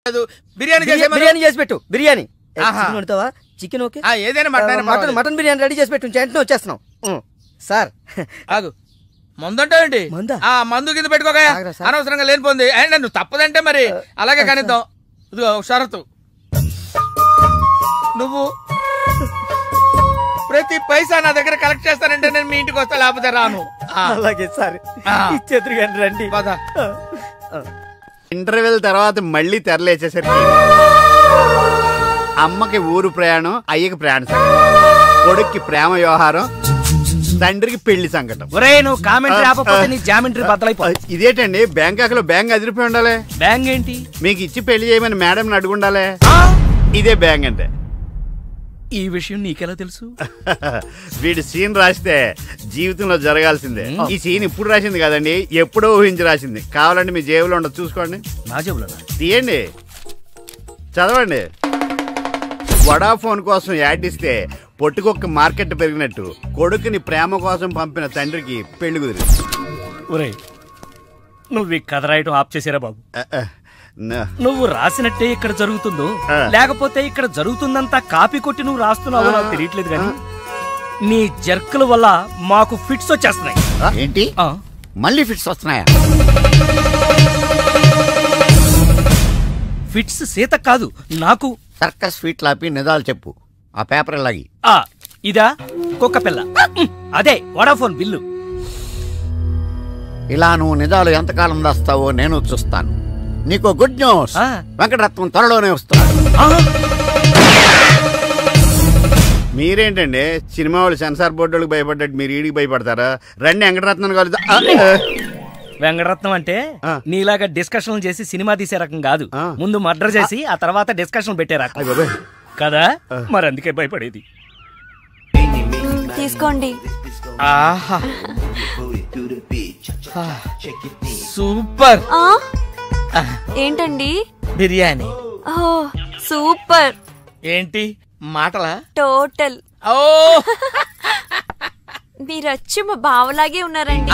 బిర్యానీ చేసి పెట్టు. Biryani chicken okay, mutton biryani ready చేసి పెట్టు. వెంటనే వచ్చేస్తున్నాం సార్. ఆగు, మందుంటావేంటి? మందు కింద పెట్టుకోక అనవసరంగా లేనిపోంది. నువ్వు తప్పదంటే మరి అలాగే కనిద్దాం. ఇదిగో షరతు, నువ్వు ప్రతి పైసా నా దగ్గర కలెక్ట్ చేస్తానంటే నేను మీ ఇంటికి వస్తా, లేకపోతే రాను. అలాగే సార్, ఇచ్చేద్దరు కానీ రండి. ఇంటర్వెల్ తర్వాత మళ్ళీ తెరలేచేసరికి అమ్మకి ఊరు ప్రయాణం, అయ్యకి ప్రయాణ సంకటం, కొడుక్కి ప్రేమ వ్యవహారం, తండ్రికి పెళ్లి సంకటం. నువ్వు కామెంటరీ ఆపకపోతే నీ జామెంట్రీ బద్దలైపోయి. ఇదేంటండి బ్యాంకాక్ లో బ్యాంక్ అదిరిపోయి ఉండాలి. బ్యాంక్ ఏంటి? మీకు ఇచ్చి పెళ్లి చేయమని మేడం అడుగుండాలి. ఇదే బ్యాంక్ అంటే. ఈ విషయం నీకెలా తెలుసు? వీడి సీన్ రాస్తే జీవితంలో జరగాల్సిందే. ఈ సీన్ ఇప్పుడు రాసింది కదండి, ఎప్పుడో ఊహించి రాసింది. కావాలంటే మీ జేబులో ఉండదు, చూసుకోండి. నా జేబులో తీయండి, చదవండి. వడాఫోన్ కోసం యాడ్ ఇస్తే పొట్టుకొక్క మార్కెట్ పెరిగినట్టు కొడుకుని ప్రేమ కోసం పంపిన తండ్రికి పెళ్లి కుదిరింది. నువ్వు ఈ కథ రాయటం ఆప్ చేసారా బాబు? నువ్వు రాసినట్టే ఇక్కడ జరుగుతుందో, లేకపోతే ఇక్కడ జరుగుతుందంతా కాపీ కొట్టి నువ్వు రాస్తున్నావో నాకు తెలియట్లేదు. కానీ నీ జర్కుల వల్ల మాకు ఫిట్స్ వచ్చేస్తున్నాయి. ఏంటి మళ్ళీ ఫిట్స్ వస్తున్నాయా? ఫిట్స్ సీత కాదు నాకు. సర్కస్ ఫీట్ లాపి నిజాలు చెప్పు. ఆ పేపర్ లాగి. ఇదా కుక్క పిల్ల, అదే వడాఫోన్ బిల్లు. ఇలా నువ్వు నిజాలు ఎంతకాలం దాస్తావో నేను చూస్తాను. నీకు గుడ్ న్యూస్, వెంకటరత్నం త్వరలోనే వస్తున్నాడు. మీరేంటండి సినిమా వాళ్ళు సెన్సార్ బోర్డు వాళ్ళకి భయపడ్డట్టు మీరు ఈడికి భయపడతారా? రండి వెంకటరత్నం కలుద్దా. వెంకటరత్నం అంటే నీలాగా డిస్కషన్ చేసి సినిమా తీసే రకం కాదు. ముందు మర్డర్ చేసి ఆ తర్వాత డిస్కషన్ పెట్టే రకం కదా. మరి అందుకే భయపడేది. తీసుకోండి. సూపర్. ఏంటండి? బిర్యానీ. సూపర్. ఏంటి మాటలా? టోటల్. మీరచ్చి మా బావలాగే ఉన్నారండి.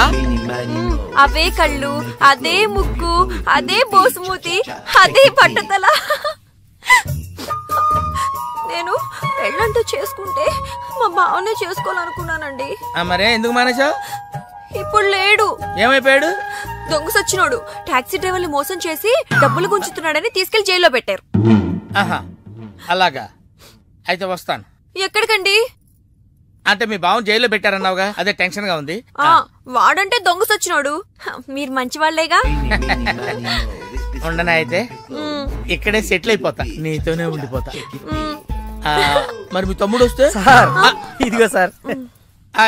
అవే కళ్ళు, అదే ముక్కు, అదే బోసుమూతి, అదే పట్టతల. నేను పెళ్ళంటూ చేసుకుంటే మా బావనే చేసుకోవాలనుకున్నానండి. మరే ఎందుకు మానేశావు? ఇప్పుడు లేడు. ఏమైపోయాడు? దొంగ సచ్చినోడు టాక్సీ డ్రైవర్ని మోసం చేసి డబ్బులు గుంచుతున్నాడని తీసుకెళ్లి జైల్లో పెట్టారు. అలాగా, అయితే వస్తాను. ఎక్కడికండి? అంటే మీ బావ జైల్లో పెట్టారన్నావుగా, అదే టెన్షన్ గా ఉంది. వాడంటే దొంగ సచ్చినోడు, మీరు మంచి వాళ్లేగా. ఉండనా అయితే ఇక్కడే సెటిల్ అయిపోతా, నీతోనే ఉండిపోతా. మరి మీ తమ్ముడు వస్తే? ఇదిగో సార్.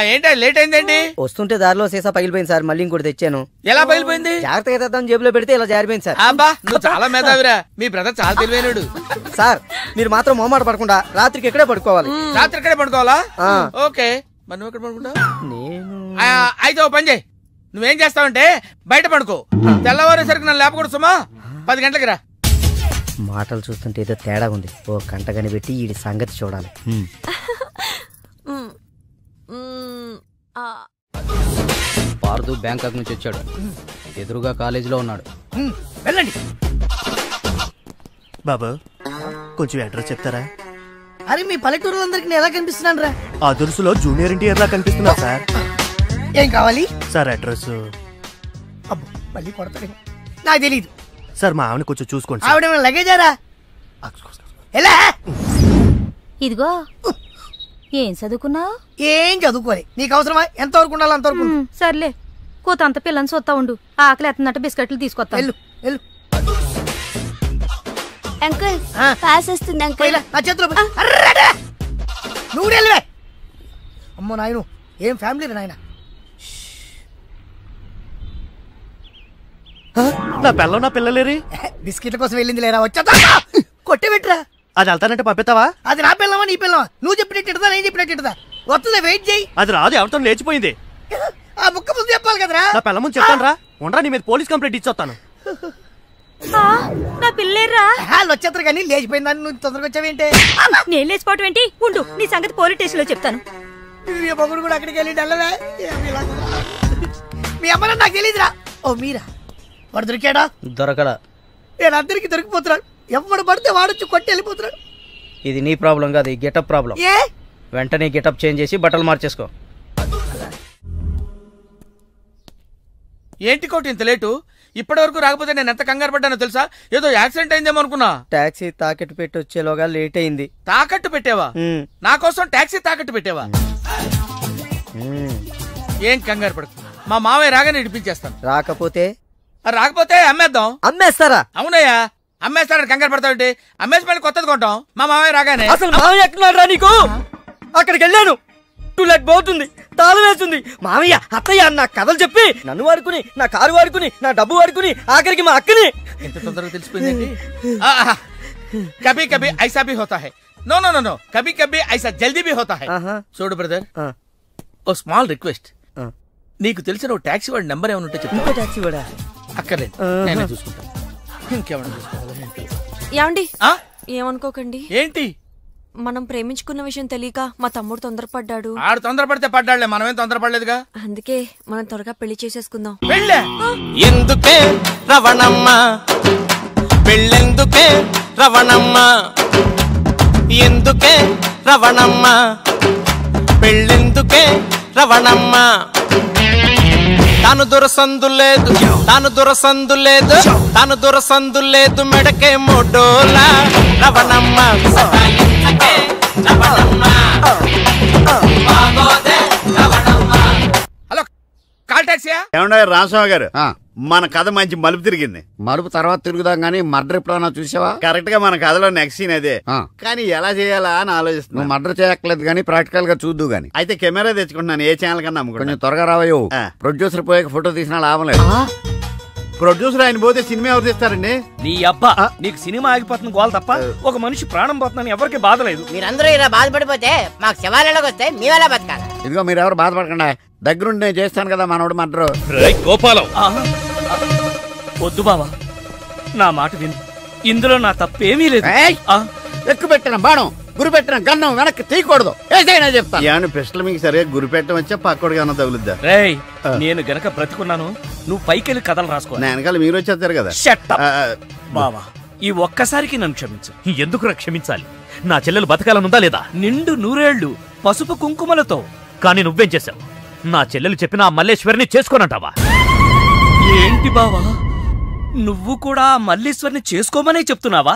ఏంటో లేట్ అయిందండి? వస్తుంటే దారిలో సీసా పగిలిపోయింది సార్, మళ్ళీ ఇంకోటి తెచ్చాను. ఎలా పగిలిపోయింది? జాగ్రత్తగా తెద్దాం జేబులో పెడితే ఇలా జారిపోయింది సార్. అబ్బా నువ్వు చాలా మేధావిరా. మీ బ్రదర్ చాలా తెలివైనడు. సార్ మీరు మాత్రం మొహమాట పడకుండా రాత్రికి ఇక్కడే పడుకోవాలి. రాత్రి ఇక్కడే పడుకోవాలా? ఓకే, మరి నువ్వు ఎక్కడ పడుకుంటావు? అయితే ఓ పని చేయి, నువ్వేం చేస్తావంటే బయట పడుకో. తెల్లవారేసరికి నన్ను లేపకూడదు సుమా. 10 గంటలకి రా. మాటలు చూస్తుంటే ఏదో తేడా ఉంది. ఓ గంట కనిపెట్టి ఈ సంగతి చూడాలి. పార్దు బ్యాంకాక్ నుంచి వచ్చాడు. ఎదురుగా కాలేజీలో ఉన్నాడు. వెళ్ళండి. బాబా కొంచెం అడ్రస్ చెప్తారా? అరే మీ పల్లెటూరులందరికి ఎలా కనిపిస్తున్నాను రా? ఆ దురుసులో జూనియర్ ఎన్టీఆర్ లా కనిపిస్తున్నా సార్. ఏం కావాలి సార్? అడ్రస్ మళ్ళీ కొడతాడు, నాకు తెలీదు సార్. మా ఆవిడ కొంచెం చూసుకోండి. ఆవిడ లగేజారా? ఇదిగో ఏం చదువుకున్నావు? ఏం చదువుకోలే. నీకు అవసరమా? ఎంతవరకు ఉండాలి అంతవరకు. సర్లే, కూతంత పిల్లని చూస్తా ఉండు. ఆకలి ఎత్తున్నట్టు బిస్కెట్లు తీసుకొస్తా. అంకుల్ పాస్ వస్తుంది అంకుల్. నా చేతిలో నువ్వు వెళ్ళవే. అమ్మో నాయను, ఏం ఫ్యామిలీ నాయన. నా పిల్ల నా పిల్లలేరి బిస్కెట్ల కోసం వెళ్ళింది లేరా? వచ్చా కొట్టి పెట్టరా. అది వెళ్తానంటే పంపిస్తావా? అది నా పిల్లవా నీ పిల్లవా? నువ్వు చెప్పినట్టు నేను చెప్పినట్టు వస్తుందా? వెయిట్ చేయి. అది రాదు, ఎవరితో లేచిపోయింది. ఆ ముక్క ముందు చెప్పాలి కదరా. నా పిల్ల ముందు చెప్తాను రా. ఉండరా, నీ మీద పోలీస్ కంప్లైంట్ ఇచ్చొస్తాను. నా పిల్లేరా? వచ్చేస్తారు కానీ లేచిపోయిందని నువ్వు తొందరగా వచ్చావేంటే? నేను లేచిపోవటం ఏంటి? ఉండు, నీ సంగతి పోలీస్ స్టేషన్ లో చెప్తాను. మొగుడు కూడా అక్కడికి వెళ్ళి డల్లవే. మీ అమ్మ నాకు తెలియదురా. ఓ మీరా? వాడు దొరికాడా? దొరకడా? నేను అందరికి దొరికిపోతున్నాను. ఎవడు పడితే వాడొచ్చి కొట్టి వెళ్ళిపోతున్నాడు. ఇది నీ ప్రాబ్లం కాదు, ఈ గెటప్ ప్రాబ్లం. వెంటనే గెటప్ చేంజ్ చేసి బట్టలు మార్చేసుకో. ఏంటి కోటి ఇంత లేటు? ఇప్పటి వరకు రాకపోతే నేను ఎంత కంగారు పడ్డానో తెలుసా? ఏదో యాక్సిడెంట్ అయిందేమో అనుకున్నా. టాక్సీ తాకట్టు పెట్టి వచ్చేలోగా లేట్ అయింది. తాకట్టు పెట్టావా? నా కోసం టాక్సీ తాకట్టు పెట్టావా? ఏం కంగారు పడకు, మా మావయ్య రాగానే ఇడిపించేస్తాను. రాకపోతే అమ్మేద్దాం. అమ్మేస్తారా? అవునయ్యా, అమ్మేస్తాడని కంగారు పడతావు. అమ్మేసి మళ్ళీ కొత్తది కొంటాం. మా మావయ్య రాగానే. అసలు మావయ్య ఎక్కడున్నాడు రా నీకు? అక్కడికి వెళ్ళాను, టూలెట్ పోతుంది, తాళం వేస్తుంది. మావయ్య అత్తయ్య నా కథలు చెప్పి నన్ను వాడుకుని, నా కారు వాడుకుని, నా డబ్బు వాడుకుని, ఆఖరికి మా అక్కని. ఎంత తొందరగా తెలిసిపోయింది. కభీ కభీ ఐసా భీ హోతా హై. నో నో నో నో, కభీ కభీ ఐసా జల్దీ భీ హోతా హై. చూడు బ్రదర్, ఓ స్మాల్ రిక్వెస్ట్. నీకు తెలిసిన ఓ టాక్సీ వాడి నెంబర్ ఏమైనా ఉంటే చెప్తా. టాక్సీ వాడా? అక్కర్లేదు, నేనే చూసుకుంటాను. ఇంకేమైనా చూసుకోవాలి. ఏమండి, ఏమనుకోకండి. ఏంటి? మనం ప్రేమించుకున్న విషయం తెలియక మా తమ్ముడు తొందరపడ్డాడు. ఆడు తొందరపడితే పడ్డాడులే, మనమేం తొందరపడలేదుగా. అందుకే మనం త్వరగా పెళ్లి చేసేసుకుందాం. పెళ్ళే? ఎందుకే రవణమ్మ, పెళ్ళెందుకే రవణమ్మ, ఎందుకే రవణమ్మ, పెళ్ళెందుకే రవణమ్మ. తాను దొరసందు లేదు, తాను దొరసందు లేదు, తాను దొరసందు లేదు, మెడకే మోడోలా రవణమ్మ. హలో, కాల్ టాక్సీయా? ఏమన్నా రామస్వామి గారు, మన కథ మంచి మలుపు తిరిగింది. మలుపు తర్వాత తిరుగుదాం గానీ మర్డర్ ఎప్పుడన్నా చూసావా? కరెక్ట్ గా మన కథలో నెక్స్ట్ సీన్ అదే, కానీ ఎలా చేయాలా అని ఆలోచిస్తున్నా. మర్డర్ చేయక్కర్లేదు గానీ ప్రాక్టికల్ గా చూద్దు గానీ. అయితే కెమెరా తెచ్చుకుంటున్నాను, ఏ ఛానల్ కన్నా అమ్ముకుంటా. కొంచెం త్వరగా రావయ్యో, ప్రొడ్యూసర్ పోయాక ఫోటో తీసినా లాభం లేదు. ప్రొడ్యూసర్ ఆయన పోతే సినిమా ఎవరు తీస్తారండి? నీ అబ్బా, నీకు సినిమా ఆగిపోతున్న గోల్ తప్ప ఒక మనిషి ప్రాణం పోతుందని ఎవరికి బాధ లేదు. మీరందరూ ఇలా బాధపడిపోతే మాకు శవాలలోకి వస్తే మీ వల్ల బతకాలి. ఇదిగో మీరెవరు బాధపడకుండా, దగ్గరుండి నేను చేస్తాను కదా మనోడు మర్డర్. గోపాలం, వద్దు బావా, నా మాట విను, ఇందులో నా తప్పేమీ లేదు. ఎక్కువ పెట్టిన బాణం, గురి పెట్టిన గన్నం వెనక్కి తీయకూడదు, ఏదైనా చెప్తాను. ఏమన్నా పిస్టల్ మీకు సరిగా గురి పెట్టడం వచ్చా, పక్కోడికి ఏమన్నా తగులుద్దా? రేయ్, నేను గనక బ్రతికున్నాను, నువ్వు పైకెళ్ళి కథలు రాసుకో. వెనకాల మీరు వచ్చేస్తారు కదా. బావా, ఈ ఒక్కసారికి నన్ను క్షమించు. ఎందుకు క్షమించాలి? నా చెల్లెలు బతకాలనుందా లేదా? నిండు 100 ఏళ్లు పసుపు కుంకుమలతో. కానీ నువ్వేం చేశావు? నా చెల్లెలు చెప్పిన ఆ మల్లేశ్వరిని చేసుకోనంటావా? ఏంటి బావా, నువ్వు కూడా మల్లీశ్వరిని చేసుకోమనే చెప్తున్నావా?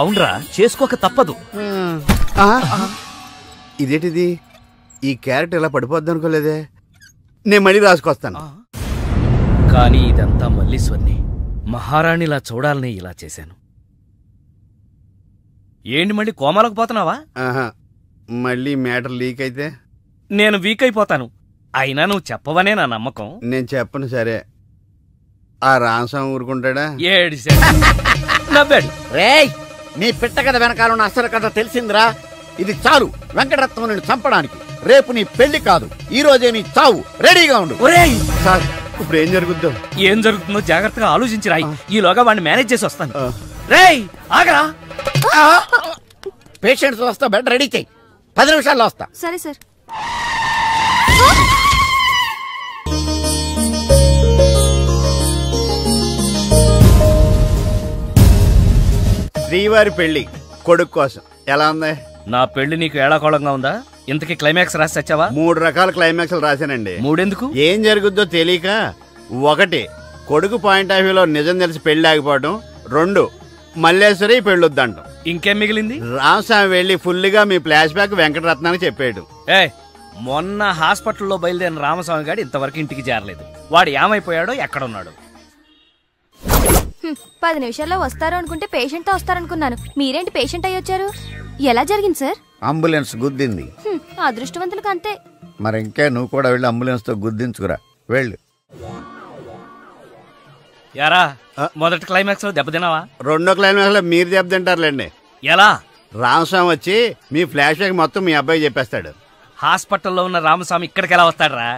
అవునరా, చేసుకోక తప్పదు. ఇదేంటిది, ఈ క్యారెట్ ఇలా పడిపోద్ది అనుకోలేదే. నేను మళ్ళీ రాసుకొస్తాను. కానీ ఇదంతా మల్లీశ్వరిని మహారాణిలా చూడాలని ఇలా చేశాను. ఏంటి మళ్ళీ కోమాలకు పోతున్నావా? మళ్ళీ మ్యాటర్ లీక్ అయితే నేను వీక్ అయిపోతాను. అయినా నువ్వు చెప్పవనే నా నమ్మకం. నేను చెప్పను. సరే, ఆ రామస్వామి ఊరుకుంటాడా? నవ్వాడు. రేయ్, నీ పిట్ట కథ వెనకాల అసలు కథ తెలిసిందిరా. ఇది చాలు వెంకటరత్నం నిన్ను చంపడానికి. రేపు నీ పెళ్లి కాదు, ఈ రోజే నీ చావు. రెడీగా ఉండు. సార్, ఇప్పుడు ఏం జరుగుతుందో? ఏం జరుగుతుందో జాగ్రత్తగా ఆలోచించి రాయి. ఈలోగా వాడిని మేనేజ్ చేసి వస్తాను. రేయ్, ఆగరా. పేషెంట్స్ వస్తా, బెడ్ రెడీ చెయ్యి. 10 నిమిషాల్లో వస్తా. సరే సార్. శ్రీవారి పెళ్లి కొడుకు కోసం ఎలా ఉంది? నా పెళ్లి నీకు ఏడాకోళంగా ఉందా? ఇంతకీ క్లైమాక్స్ రాసి వచ్చావా? 3 రకాల క్లైమాక్స్ రాశానండి. 3 ఎందుకు? ఏం జరుగుద్దో తెలియక. 1, కొడుకు పాయింట్ ఆఫ్ వ్యూలో నిజం తెలిసి పెళ్లి ఆగిపోవడం. 2, మల్లేశ్వరి పెళ్ళొద్దంటాం. ఇంకేం మిగిలింది? రామస్వామి వెళ్లి ఫుల్ గా మీ ఫ్లాష్ బ్యాక్ వెంకటరత్నానికి చెప్పాడు. మొన్న హాస్పిటల్లో బయలుదేరిన రామస్వామి గారు ఇంతవరకు ఇంటికి చేరలేదు. వాడు ఏమైపోయాడో, ఎక్కడున్నాడు? 10 నిమిషాల్లో వస్తారు అనుకుంటే పేషెంట్ తో వస్తారనుకున్నాను. మీరేంటి పేషెంట్ అయ్యి వచ్చారు? ఎలా జరిగింది సార్? అంబులెన్స్ గుద్దింది. అదృష్టవంతులకు అంతే. మరి ఇంకే నువ్వు కూడా వెళ్ళి అంబులెన్స్ తో గుద్దించుకురా. వెళ్ళు. యారా, మొదటి క్లైమాక్స్ లో దెబ్బతిన్నావా? 2వ క్లైమాక్స్ లో మీరు దెబ్బతింటారులేండి. ఎలా? రామస్వామి వచ్చి మీ ఫ్లాష్ బ్యాక్ మొత్తం మీ అబ్బాయి చెప్పేస్తాడు. హాస్పిటల్లో ఉన్న రామస్వామి ఇక్కడికి ఎలా వస్తాడరా?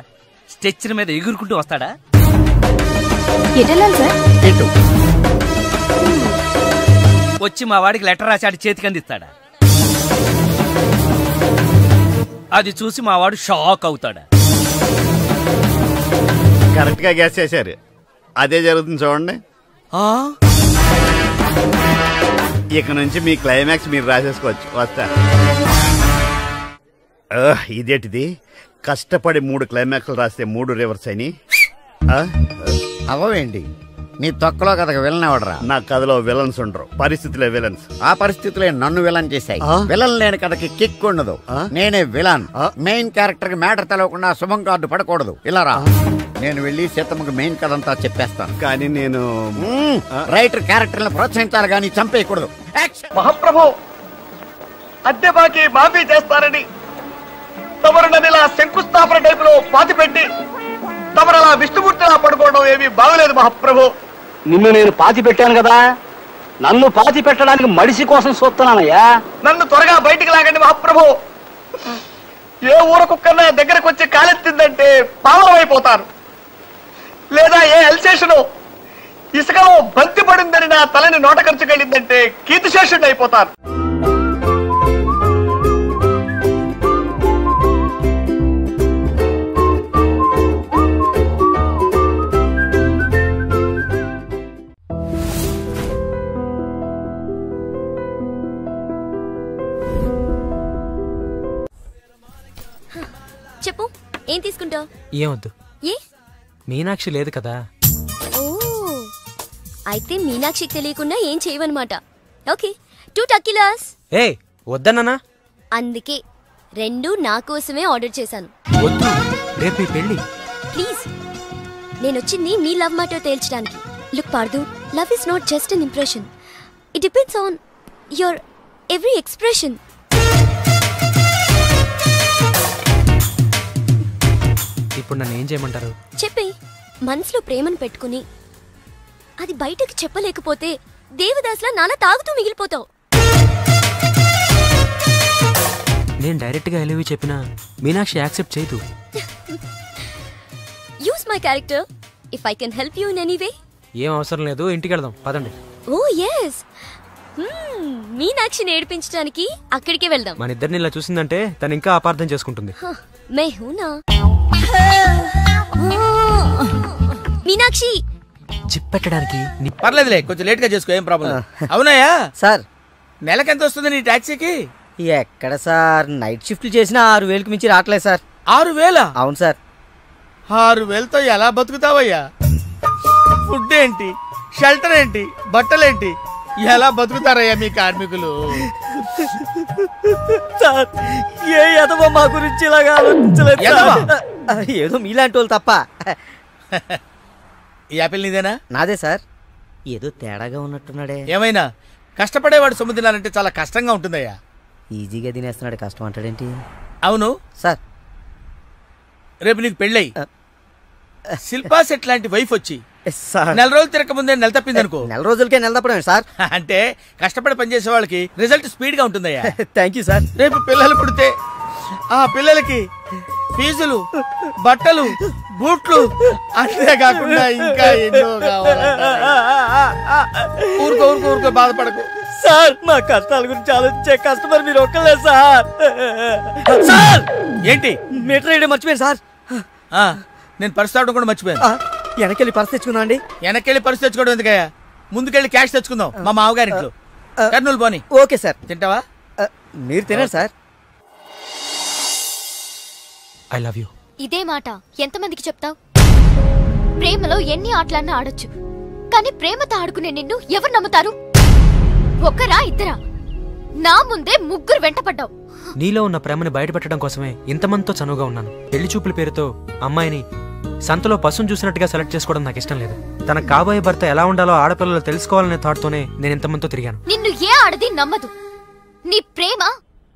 స్ట్రెచ్చర్ మీద ఎగురుకుంటూ వస్తాడా? వచ్చి మా వాడికి లెటర్ రాశాడు, చేతికి అందిస్తాడా? అది చూసి మా వాడు షాక్ అవుతాడా? కరెక్ట్ గా గెస్ చేశారు. అదే జరుగుతుంది చూడండి. ఇక నుంచి మీ క్లైమాక్స్ మీరు రాసేసుకోవచ్చు. వస్తా. ఇదేంటిది, కష్టపడి 3 క్లైమాక్స్లు రాస్తే 3 రివర్స్ అయినాయి. అవేంటి నీ తొక్కలో కథకు విలన్ ఎవడరా? నా కథలో విలన్స్ ఉండరు, పరిస్థితులే విలన్స్. ఆ పరిస్థితులే నన్ను విలన్ చేశాయి. విలన్ లేని కథకి కిక్ ఉండదు. నేనే విలన్. మెయిన్ క్యారెక్టర్ కి మ్యాటర్ తెలవకుండా శుభం కార్డు పడకూడదు. ఇలా రా, నేను వెళ్ళి సీతమ్మకి మెయిన్ కథ అంతా చెప్పేస్తాను. కానీ నేను రైటర్ క్యారెక్టర్ని ప్రోత్సహించాలి కానీ చంపేయకూడదు. మహాప్రభు, అద్దె బాకీ మాఫీ చేస్తారని తమరు నన్ను శంకుస్థాపన టైపులో పాతిపెట్టి తమరు అలా విష్ణుమూర్తిలా పడుకోవడం ఏమీ బాగలేదు మహాప్రభు. నిన్ను నేను పాతి పెట్టాను కదా, నన్ను పాతి పెట్టడానికి మడిసి కోసం చూస్తున్నానయ్యా. నన్ను త్వరగా బయటికి లాగండి మహాప్రభు. ఏ ఊరకుక్కన్నా దగ్గరకు వచ్చి కాలెత్తిందంటే పావనమైపోతాను. లేదా ఏ ఎల్సేషను ఇసుకలో బంతి పడిందని నా తలని నోట ఖర్చుకెళ్ళిందంటే కీర్తిశేషుడు అయిపోతాను. చెప్పు, ఏం తీసుకుంటావు? ఏమొద్దు. ఏ? మీనాక్షి లేదు కదా. ఓ, అయితే మీనాక్షికి తెలియకుండా ఏం చేయవన్నమాట. ఓకే, 2 టకీలాస్. ఏ వద్దన్నానా? అందుకే 2 నా కోసమే ఆర్డర్ చేశాను. వద్దు, రేపు ఈ పెళ్ళి. ప్లీజ్, నేనొచ్చింది మీ లవ్ మ్యాటర్ తేల్చడానికి. Look Pardhu, love is not just an impression. It depends on your every expression. ఇప్పుడు నన్ను ఏం చేయమంటారు? చెప్పి మనసులో ప్రేమను పెట్టుకుని అది బయటకు చెప్పలేకపోతే దేవదాస్లా నాలా తాగుతూ మిగిలిపోతావు. నేను డైరెక్ట్ గా ఎలివి చెప్పినా మీనాక్షి యాక్సెప్ట్ చేయదు. Use my character if I can help you in any way. ఏం అవసరం లేదు, ఇంటికి వెళ్దాం పదండి. ఓ ఎస్, మీనాక్షిని ఏడిపించడానికి అక్కడికే వెళ్దాం. మన ఇద్దరిని ఇలా చూసిందంటే తను ఇంకా అపార్థం చేసుకుంటుంది. మే హూనా మీనాక్షి జిప్ పెట్టడానికి. పర్లేదులే, కొంచెం లేట్ గా చేసుకో, ఏం ప్రాబ్లం. అవునాయా సార్, నెలకెంత వస్తుంది నీ టాక్సీకి? ఎక్కడ సార్, నైట్ షిఫ్ట్లు చేసినా 6,000కి మించి రావట్లేదు సార్. 6,000? అవును సార్. 6,000తో ఎలా బతుకుతావయ్యా? ఫుడ్ ఏంటి, షెల్టర్ ఏంటి, బట్టలేంటి, ఎలా బతుకుతారయ్యా మీ కార్మికులు? సార్, ఏ ఎదవో మా గురించి ఇలాగా ఆలోచించలేదు. ఏదో మీలాంటి వాళ్ళు తప్ప. ఈ యాపిల్ నీదేనా? నాదే సార్. ఏదో తేడాగా ఉన్నట్టున్నాడే. ఏమైనా కష్టపడేవాడు సొమ్ము తినాలంటే చాలా కష్టంగా ఉంటుందయ్యా. ఈజీగా తినేస్తున్నాడు, కష్టం అంటాడేంటి? అవును సార్, రేపు నీకు పెళ్ళయి శిల్పా సెట్ లాంటి వైఫ్ వచ్చి సార్ 4 రోజులు తిరగక ముందే నెల తప్పింది అనుకో. 4 రోజులకే నెల తప్పడం సార్. అంటే కష్టపడి పనిచేసే వాళ్ళకి రిజల్ట్ స్పీడ్ గా ఉంటుందయ్యా. Thank you sir. రేపు పిల్లలు పుడితే ఆ పిల్లలకి ఫీజులు, బట్టలు, బూట్లు, అంతేకాకుండా ఇంకా ఎన్నో కావాలి. ఊరుకో బాధపడకు సార్. మా కష్టాల గురించి ఆలోచించే కస్టమర్ మీరు ఒక్కలే సార్. సార్, ఏంటి మీటర్ వేయడం మర్చిపోయాను సార్. నేను పర్స్ తావడం కూడా మర్చిపోయాను. వెనకెళ్ళి పర్స్ తెచ్చుకుందాం అండి. వెనకెళ్ళి పర్స్ తెచ్చుకోవడం ఎందుకయ్యా, ముందుకెళ్ళి క్యాష్ తెచ్చుకుందాం. మా మామగారింట్లో కర్నూలు పోనీ. Okay sir. తింటావా? మీరు తినండి సార్. I love you. ఇదే మాట ఎంతమందికి చెప్తావు? ప్రేమలో ఎన్ని ఆటలన్నా ఆడొచ్చు, కానీ ప్రేమతో ఆడుకునే నిన్ను ఎవరు నమ్ముతారు? ఒక్కరా ఇద్దరా? నా ముందే 3 వెంటపడ్డావు. నీలో ఉన్న ప్రేమని బయటపెట్టడం కోసమే ఇంతమందితో చనువుగా ఉన్నాను. పెళ్లి చూపుల పేరుతో అమ్మాయిని సంతలో పశువును చూసినట్టుగా సెలెక్ట్ చేసుకోవడం నాకు ఇష్టం లేదు. తన కాబోయే భర్త ఎలా ఉండాలో ఆడపిల్లలు తెలుసుకోవాలనే థాట్తోనే నేను ఇంతమందితో తిరిగాను. నిన్ను ఏ ఆడది నమ్మదు. నీ ప్రేమ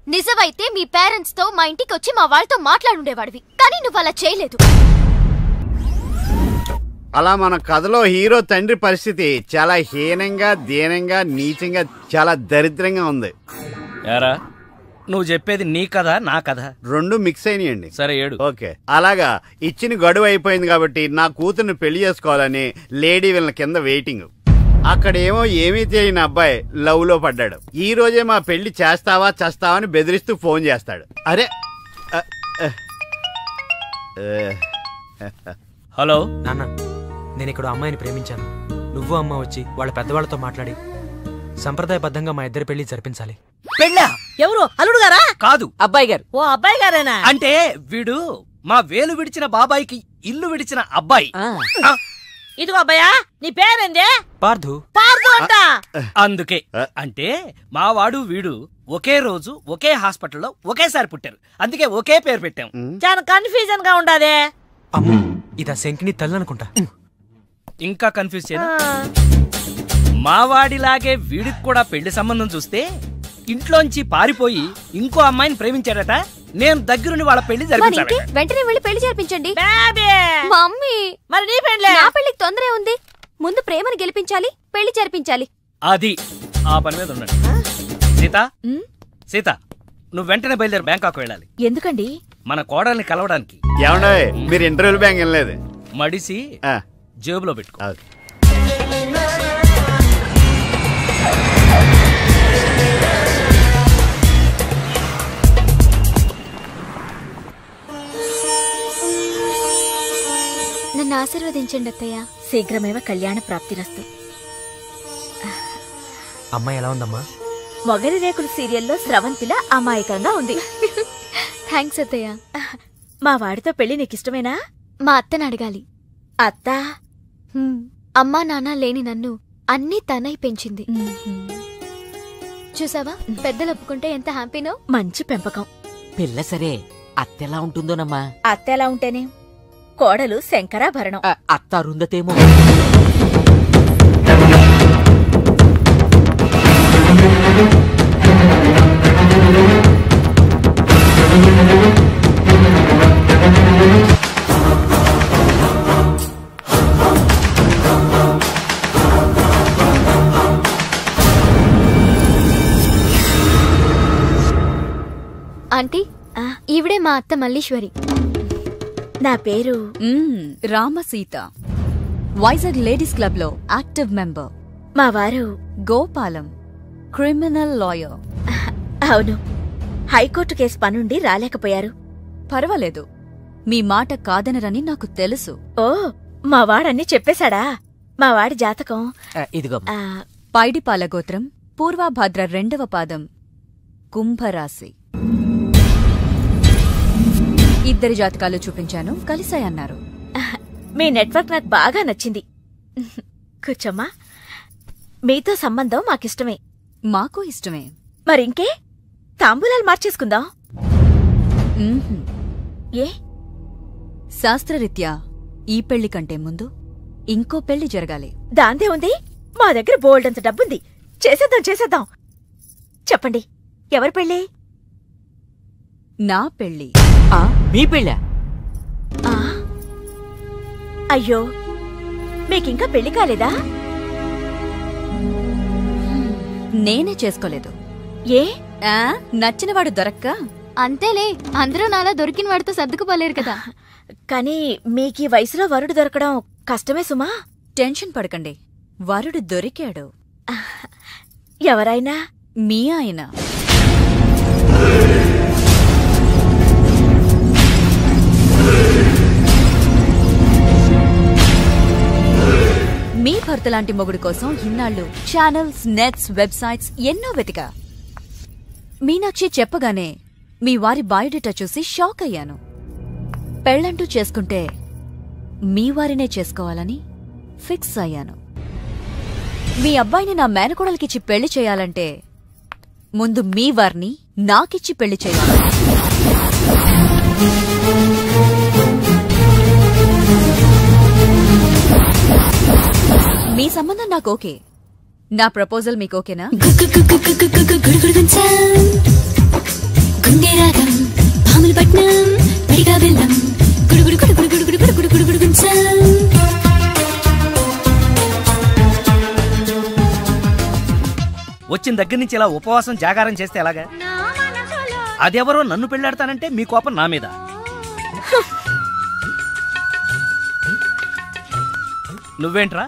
నిజమైతే మీ పేరెంట్స్ తో మా ఇంటికి వచ్చి మా వాళ్ళతో మాట్లాడుండేవాడివి, కానీ నువ్వు అలా చేయలేదు. అలా మన కథలో హీరో తండ్రి పరిస్థితి చాలా హీనంగా, దీనంగా, నీచంగా, చాలా దరిద్రంగా ఉంది. యారా, నువ్వు చెప్పేది నీ కథ నా కథ? 2 మిక్స్ అయినాయండి. సరే, 7. ఓకే. అలాగా ఇచ్చిన గడువు అయిపోయింది కాబట్టి నా కూతుర్ని పెళ్లి చేసుకోవాలని లేడీ వీళ్ళ కింద వెయిటింగ్. అక్కడేమో ఏమీ తెలియని అబ్బాయి లవ్ లో పడ్డాడు. ఈ రోజే మా పెళ్లి చేస్తావా చేస్తావా అని బెదిరిస్తూ ఫోన్ చేస్తాడు. అరే హలో నాన్న, నేను ఇక్కడ అమ్మాయిని ప్రేమించాను. నువ్వు అమ్మ వచ్చి వాళ్ళ పెద్దవాళ్ళతో మాట్లాడి సంప్రదాయబద్ధంగా మా ఇద్దరి పెళ్లి జరిపించాలి. పెళ్ళా? ఎవరు? అల్లుడు గారా? కాదు, అబ్బాయి గారు. ఓ అబ్బాయి గారేనా? అంటే వీడు మా వేలు విడిచిన బాబాయికి ఇల్లు విడిచిన అబ్బాయి. ఇదిగో అబ్బాయా, నీ పేరేందే? పార్థు. పార్థు అంట. అందుకే అంటే మా వాడు వీడు ఒకే రోజు ఒకే హాస్పిటల్లో ఒకేసారి పుట్టారు, అందుకే ఒకే పేరు పెట్టాం. చాలా కన్ఫ్యూజన్ గా ఉండాదే. అమ్మో, ఇదా శంకిని తల్లి అనుకుంటా. ఇంకా కన్ఫ్యూజ్ చేయనా? మా వాడిలాగే వీడికి కూడా పెళ్లి సంబంధం చూస్తే ఇంట్లోంచి పారిపోయి ఇంకో అమ్మాయిని ప్రేమించాడట. నేను దగ్గరుండి వాళ్ళ పెళ్లి జరిపించాను. వెంటనే వెళ్ళి పెళ్లి జరిపించండి. మమ్మీ మరి నీ పెళ్లి? నా పెళ్లికి తొందరే ఉంది. ముందు ప్రేమను గెలిపించాలి, పెళ్లి జరిపించాలి. అది ఆ పని మీద ఉండండి. సీత, సీత, నువ్వు వెంటనే బయలుదేరి బ్యాంకాక్ వెళ్ళాలి. ఎందుకండి? మన కోడల్ని కలవడానికి. ఏమన్నా మీరు ఇంటర్వ్యూలు బ్యాంక్ వెళ్ళలేదు? మడిసి జేబులో పెట్టుకో. నన్ను ఆశీర్వదించండి అత్తయ్య. శీఘ్రమేవ కళ్యాణ ప్రాప్తిరస్తు. అమ్మాయి ఎలా ఉందమ్మా? మొగలి రేకుల సీరియల్లో స్రవంతిలా అమాయకంగా ఉంది. థ్యాంక్స్ అత్తయ్య. మా వాడితో పెళ్లి నీకిష్టమేనా? మా అత్తని అడగాలి. అత్త? అమ్మా నాన్న లేని నన్ను అన్నీ తనై పెంచింది. చూసావా, పెద్దలు ఒప్పుకుంటే ఎంత హ్యాపీనో. మంచి పెంపకం. పిల్ల సరే, అత్తెలా ఉంటుందోనమ్మా? అత్త ఎలా ఉంటేనే, కోడలు శంకరాభరణం. అత్త అరుందతేమో. ఆంటీ, ఈవిడే మా అత్త మల్లీశ్వరి. నా పేరు రామసీత. వైజాగ్ లేడీస్ క్లబ్ లో యాక్టివ్ మెంబర్. మా వారు గోపాలం, క్రిమినల్ లాయర్. అవును, హైకోర్టు కేసు పనుండి రాలేకపోయారు. పర్వాలేదు, మీ మాట కాదనరని నాకు తెలుసు. ఓ, మా వాడన్నీ చెప్పేశాడా? మా వాడి జాతకం ఇదిగో. పైడిపాల గోత్రం, పూర్వభాద్ర 2వ పాదం, కుంభరాశి. ఇద్దరి జాతకాలు చూపించాను, కలిసాయన్నారు. మీ నెట్వర్క్ నాకు బాగా నచ్చింది. కూర్చోమ్మా. మీతో సంబంధం మాకిష్టమే. మాకు ఇష్టమే. మరింకే, తాంబూలాలు మార్చేసుకుందాం. ఏ? శాస్త్రరీత్యా ఈ పెళ్లి కంటే ముందు ఇంకో పెళ్లి జరగాలి. దాందే ఉంది, మా దగ్గర బోల్డంత డబ్బుంది. చేసేద్దాం చేసేద్దాం. చెప్పండి, ఎవరి పెళ్ళి? నా పెళ్లి. మీ పెళ్ళా? అయ్యో, మీకింకా పెళ్లి కాలేదా? నేనే చేసుకోలేదు. ఏ? నచ్చినవాడు దొరక్క? అంతేలే, అందరూ నాలా దొరికిన వాడితో సర్దుకుపోలేరు కదా. కానీ మీకీ వయసులో వరుడు దొరకడం కష్టమే సుమా. టెన్షన్ పడకండి, వరుడు దొరికాడు. ఎవరైనా? మీ ఆయన. మీ భర్త లాంటి మొగుడు కోసం ఇన్నాళ్ళు ఛానల్స్, నెట్స్, వెబ్సైట్స్ ఎన్నో వెతికా. మీనాక్షి చెప్పగానే మీ వారి బయోడేటా చూసి షాక్ అయ్యాను. పెళ్ళంటూ చేసుకుంటే మీ వారినే చేసుకోవాలని ఫిక్స్ అయ్యాను. మీ అబ్బాయిని నా మేనకోడలికిచ్చి పెళ్లి చేయాలంటే ముందు మీ వారిని నాకిచ్చి పెళ్లి చేయాలి. మీ సంబంధం నాకు ఓకే. నా ప్రపోజల్ మీకు ఓకేనా? వచ్చిన దగ్గర నుంచి ఇలా ఉపవాసం జాగారం చేస్తే ఎలాగా? అదెవరో నన్ను పెళ్ళాడతానంటే మీ కోపం నా మీద. నువ్వేంట్రా,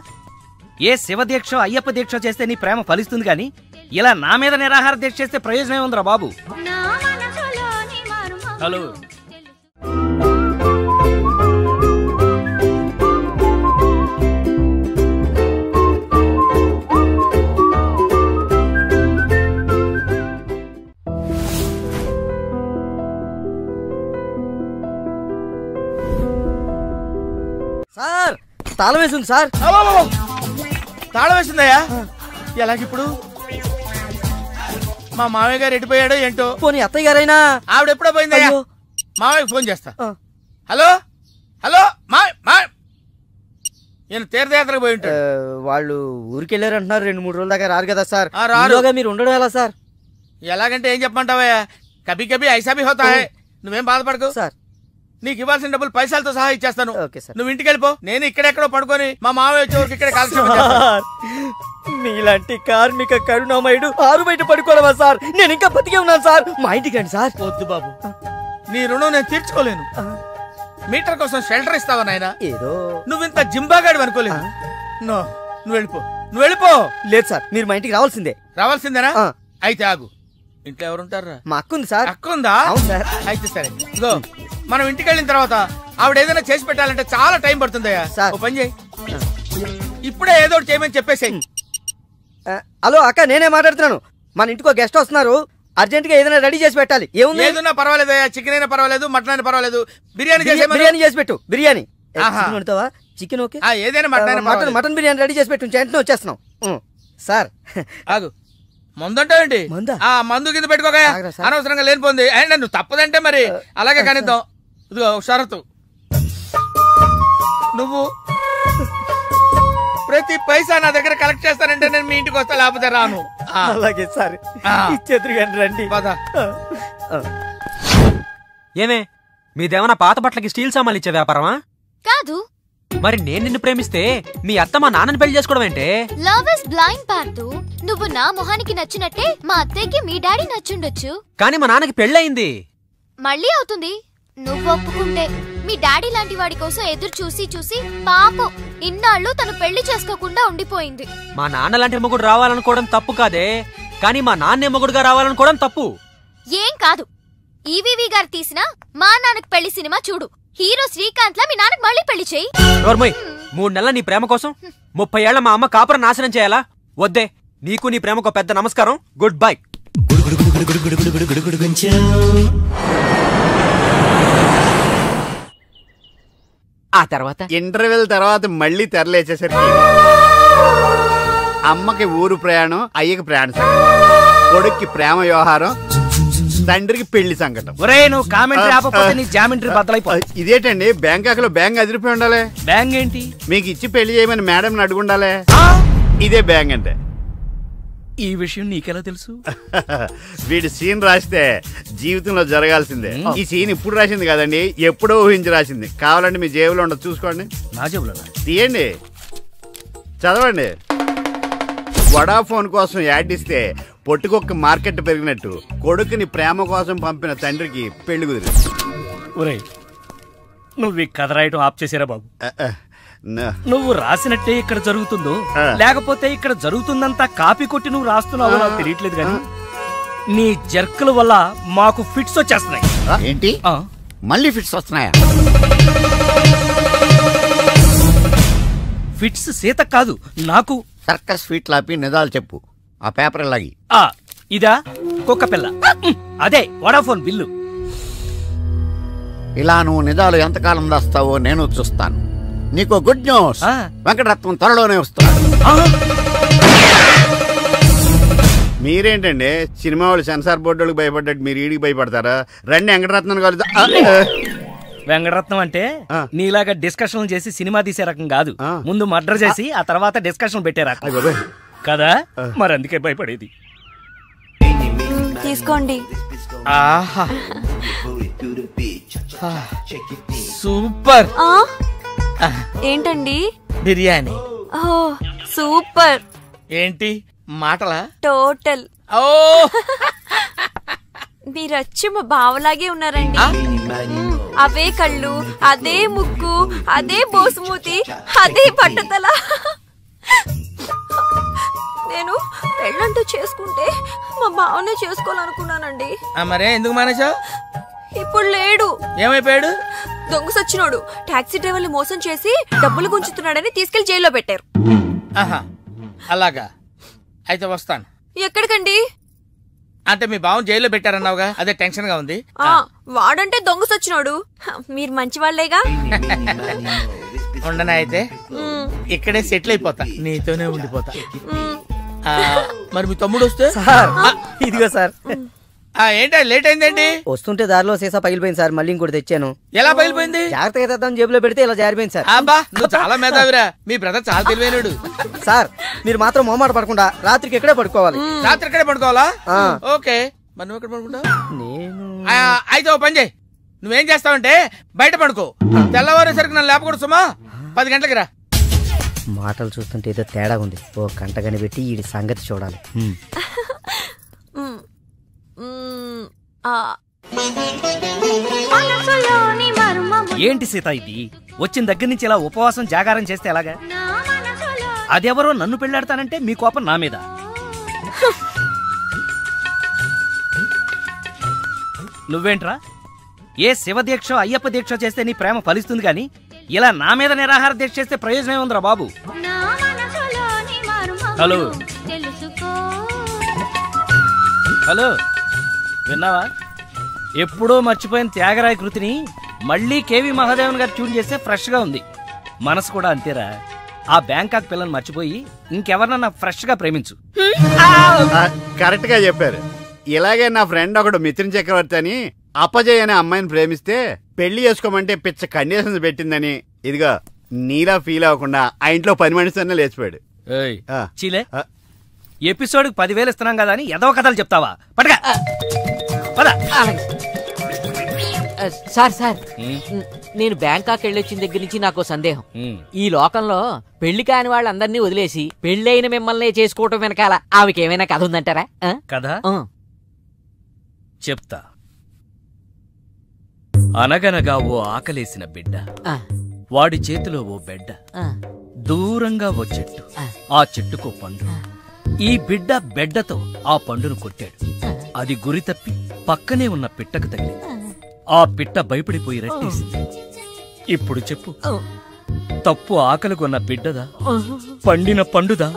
ఏ శివదీక్ష అయ్యప్ప దీక్ష చేస్తే నీ ప్రేమ ఫలిస్తుంది గాని ఇలా నా మీద నిరాహార దీక్ష చేస్తే ప్రయోజనం ఏముందిరా బాబు? హలో, తాళం వేసింది సార్. తాళం వేసిందయ్యా? ఎలాగిప్పుడు? మా మామయ్య గారు ఎడిపోయాడో ఏంటో. పోనీ అత్తయ్య గారైనా? ఆవిడ ఎప్పుడో పోయిందయ్యా. మామయ్య ఫోన్ చేస్తా. హలో హలో నేను తీర్థయాత్రకు పోయి ఉంటాడు. వాళ్ళు ఊరికి వెళ్ళారంటున్నారు. 2-3 రోజుల దాకా రారు కదా సార్. రారు. మీరు ఉండడం ఎలా సార్? ఎలాగంటే ఏం చెప్పమంటావా? కభీ కభీ ఐసా భీ హోతా హై. నువ్వేం బాధపడకు సార్. నీకు ఇవ్వాల్సిన డబ్బులు పైసలతో సహా ఇచ్చేస్తాను. నువ్వు ఇంటికి వెళ్ళిపో. నేను ఇక్కడెక్కడో పడుకొని మా మామయ్య వచ్చే వరకు ఇక్కడ కాల్క్షేపం చేస్తాను. మీలాంటి కార్మిక కరుణామయుడు ఆరు బయట పడుకోవడమా సార్? నేను ఇంకా బతికే ఉన్నాను సార్. మా ఇంటికి రండి సార్. వద్దు బాబు, నీ రుణం నేను తీర్చుకోలేను. మీటర్ కోసం షెల్టర్ ఇస్తావా నాయనా? ఏదో నువ్వింత జింబాగాడు అనుకోలేదు. నువ్వు వెళ్ళిపో. లేదు సార్, మీరు మా ఇంటికి రావాల్సిందే. రావాల్సిందేనా? అయితే ఆగు. ఇంట్లో ఎవరుంటారా? మా అక్క ఉంది సార్. అక్క ఉందా? అవును సార్. అయితే సరే, ఇగో మనం ఇంటికి వెళ్ళిన తర్వాత ఆవిడ ఏదైనా చేసి పెట్టాలంటే చాలా టైం పడుతుందయ్యా. ఓ పని చేయి, ఇప్పుడే ఏదో ఒకటి చేయమని చెప్పేసేయ్. హలో అక్క, నేనే మాట్లాడుతున్నాను. మన ఇంటికి గెస్ట్ వస్తున్నారు. అర్జెంట్ గా ఏదైనా రెడీ చేసి పెట్టాలి. ఏముంది? ఏదైనా పర్వాలేదు, చికెన్ అయినా పర్వాలేదు, మటన్ అయినా పర్వాలేదు. బిర్యానీ చేసి పెట్టు. బిర్యానీ వండుతావా? చికెన్ ఓకే, ఏదైనా మటన్ బిర్యానీ రెడీ చేసి పెట్టు. వెంటనే వచ్చేస్తున్నాం సార్. ఆగు, మందుంటావేంటి? మందు కింద పెట్టుకోగా అనవసరంగా లేనిపోంది. అయినా నువ్వు తప్పదంటే మరి అలాగే కనిద్దాం. ఇదిగో షరతు, నువ్వు ప్రతి పైసా నా దగ్గర కలెక్ట్ చేస్తానంటే నేను మీ ఇంటికి వస్తా, లేకపోతే రాను. అలాగే సార్, ఇచ్చేద్దరు కానీ రండి. ఏమే, మీదేమన్నా పాత బట్టలకి స్టీల్ సామాన్లు ఇచ్చే వ్యాపారమా? కాదు. మరి నేను నిన్ను ప్రేమిస్తే మీ అత్త మా నాన్నని పెళ్లి చేసుకోవడం ఏంటే? లవ్ ఇస్ బ్లైండ్ పార్దు. నువ్వు నా మొహానికి నచ్చినట్టే మా అత్తయ్యకి మీ డాడీ నచ్చుండొచ్చు. కానీ మా నాన్నకి పెళ్ళయింది. మళ్ళీ అవుతుంది నువ్వు ఒప్పుకుంటే. మీ డాడీ లాంటి వాడి కోసం ఎదురు చూసి చూసి పాపం ఇన్నాళ్ళు తను పెళ్లి చేసుకోకుండా ఉండిపోయింది. మా నాన్న లాంటి మొగుడు రావాలనుకోవడం తప్పు కాదే, కానీ మా నాన్నే మొగుడుగా రావాలనుకోవడం తప్పు. ఏం కాదు, ఈవీవి గారు తీసిన మా నాన్నకు పెళ్లి సినిమా చూడు. హీరో శ్రీకాంత్ లా మీ నాన్నకు మళ్ళీ పెళ్లి చేయి. 3 నెలల నీ ప్రేమ కోసం 30 ఏళ్ల మా అమ్మ కాపురం నాశనం చేయాలా? వద్దే, నీకు నీ ప్రేమకు పెద్ద నమస్కారం. Good bye. ఆ తర్వాత ఇంటర్వెల్ తర్వాత మళ్ళీ తెరలేచేసరికి అమ్మకి ఊరు ప్రయాణం, అయ్యకి ప్రయాణ సంకటం, కొడుక్కి ప్రేమ వ్యవహారం, తండ్రికి పెళ్లి సంకటం. నువ్వు కామెంటరీ ఆపకపోతే నీ జామెంట్రీ బద్దలైపో. ఇదేటండి, బ్యాంకాక్ లో బ్యాంక్ అదిరిపోయి ఉండాలి. బ్యాంక్ ఏంటి? మీకు ఇచ్చి పెళ్లి చేయమని మేడం అడుగుండాలి. ఇదే బ్యాంక్ అంటే. ఈ విషయం నీకెలా తెలుసు? వీడి సీన్ రాస్తే జీవితంలో జరగాల్సిందే. ఈ సీన్ ఇప్పుడు రాసింది కదండి, ఎప్పుడో ఊహించి రాసింది. కావాలంటే మీ జేబులో ఉండదు, చూసుకోండి. నా జేబులో తీయండి, చదవండి. వడాఫోన్ కోసం యాడ్ ఇస్తే పొట్టుకొక్క మార్కెట్ పెరిగినట్టు కొడుకుని ప్రేమ కోసం పంపిన తండ్రికి పెళ్లి కుదిరింది. నువ్వు ఈ కథ రాయటం ఆప్ చేసారా బాబు? నువ్వు రాసినట్టే ఇక్కడ జరుగుతుందో, లేకపోతే ఇక్కడ జరుగుతుందంతా కాపీ కొట్టి నువ్వు రాస్తున్నావో నాకు తెలియట్లేదు. కానీ నీ జర్కుల వల్ల మాకు ఫిట్స్ వచ్చేస్తున్నాయి. ఏంటి మళ్ళీ ఫిట్స్ వస్తున్నాయా? ఫిట్స్ సీత కాదు నాకు. సర్కస్ ఫీట్ లాపి నిజాలు చెప్పు. ఆ పేపర్ లాగి. ఇదా కుక్క పిల్ల, అదే వడాఫోన్ బిల్లు. ఇలా నువ్వు నిజాలు ఎంతకాలం దాస్తావో నేను చూస్తాను. నీకు గుడ్ న్యూస్, వెంకటరత్నం త్వరలోనే వస్తున్నాడు. మీరేంటండి సినిమా వాళ్ళు సెన్సార్ బోర్డులకు భయపడ్డట్టు మీరు ఈడికి భయపడతారా? రండి వెంకటరత్నం కలుద్దాం. వెంకటరత్నం అంటే నీలాగా డిస్కషన్ చేసి సినిమా తీసే రకం కాదు. ముందు మర్డర్ చేసి ఆ తర్వాత డిస్కషన్ పెట్టే రకం కదా. మరి అందుకే భయపడేది. తీసుకోండి. సూపర్. ఏంటండి? బిర్యానీ. సూపర్. ఏంటి మాటలా? టోటల్. మీరచ్చి మా బావలాగే ఉన్నారండి. అవే కళ్ళు, అదే ముక్కు, అదే బోసుమూతి, అదే పట్టుదల. నేను పెళ్ళంటూ చేసుకుంటే మా బావనే చేసుకోవాలనుకున్నానండి. మరే ఎందుకు మానేశావు? ఇప్పుడు లేడు. ఏమైపోయాడు? దొంగ సచ్చినోడు టాక్సీ డ్రైవర్ని మోసం చేసి డబ్బులు గుంచుతున్నాడని తీసుకెళ్లి జైల్లో పెట్టారు. అలాగా, అయితే వస్తాను. ఎక్కడికండి? అంటే మీ బావ జైల్లో పెట్టారన్నావుగా, అదే టెన్షన్ గా ఉంది. వాడంటే దొంగ సచ్చినోడు. మీరు మంచి వాళ్లేగా. ఉండనా అయితే ఇక్కడే సెటిల్ అయిపోతా, నీతోనే ఉండిపోతా. మరి మీ తమ్ముడు వస్తే? ఇదిగో సార్. ఏంటా లేట్ అయిందండి? వస్తుంటే దారిలో సీసా పగిలిపోయింది సార్, మళ్ళీ ఇంకోటి తెచ్చాను. ఎలా పగిలిపోయింది? జాగ్రత్తగా తెద్దాం జేబులో పెడితే ఇలా జారిపోయింది సార్. అబ్బా నువ్వు చాలా మేధావిరా, మీ బ్రదర్ చాలా తెలివైనడు. సార్ మీరు మాత్రం మొహమాట పడకుండా రాత్రికి ఎక్కడే పడుకోవాలి. రాత్రి ఎక్కడే పడుకోవాలా? ఓకే, మరి నువ్వు ఎక్కడ పడుకుంటావు? అయితే ఓ పని చేయి, నువ్వేం చేస్తావంటే బయట పడుకో, తెల్లవారేసరికి నన్ను లేపకూడదు సుమా. 10 గంటలకి రా. మాటలు చూస్తుంటే ఏదో తేడా ఉంది. ఓ గంట కనిపెట్టి ఈ సంగతి చూడాలి. ఏంటి సీత ఇది? వచ్చిన దగ్గర నుంచి ఇలా ఉపవాసం జాగారం చేస్తే ఎలాగా? అదెవరో నన్ను పెళ్ళాడతానంటే మీ కోపం నా మీద. నువ్వేంట్రా ఏ శివ దీక్ష అయ్యప్ప దీక్ష చేస్తే నీ ప్రేమ ఫలిస్తుంది గాని ఇలా నా మీద నిరాహార దీక్ష చేస్తే ప్రయోజనం ఏముందిరా బాబు? హలో హలో, విన్నావా? ఎప్పుడో మర్చిపోయిన త్యాగరాయ కృతిని మళ్ళీ కేవి మహాదేవన్ గారు ట్యూన్ చేస్తే ఫ్రెష్ గా ఉంది. మనసు కూడా అంతేరా. ఆ బ్యాంకాక్ పిల్లని మర్చిపోయి ఇంకెవరన్నా ఫ్రెష్ గా ప్రేమించు. కరెక్ట్ గా చెప్పారు. ఇలాగే నా ఫ్రెండ్ ఒకడు మిథున్ చక్రవర్తి అని అప్పజయ్ అనే అమ్మాయిని ప్రేమిస్తే పెళ్లి చేసుకోమంటే పిచ్చ కండిషన్స్ పెట్టిందని ఇదిగా నీలా ఫీల్ అవ్వకుండా ఆ ఇంట్లో పని మనిషి లేచిపోయాడు. చీలే ఎపిసోడ్ 10,000 ఇస్తున్నాం కదా అని ఏదో కథలు చెప్తావా? పడగా సార్ సార్ నేను బ్యాంకాక్ వెళ్ళొచ్చిన దగ్గర నుంచి నాకు సందేహం. ఈ లోకంలో పెళ్లి కాని వాళ్ళందరినీ వదిలేసి పెళ్ళైన మిమ్మల్ని చేసుకోవటం వెనకాల ఆమెకేమైనా కథ ఉందంటారా? కథ చెప్తా. అనగనగా ఓ ఆకలేసిన బిడ్డ, వాడి చేతిలో ఓ బెడ్డ, దూరంగా ఓ చెట్టు, ఆ చెట్టుకో పండు. ఈ బిడ్డ బెడ్డతో ఆ పండును కొట్టాడు. అది గురి తప్పి పక్కనే ఉన్న పిట్టకు తగిలింది. ఆ పిట్ట భయపడిపోయి రెట్టేసింది. ఇప్పుడు చెప్పు, తప్పు ఆకలి కొన్న బిడ్డదా, పండిన పండుదా,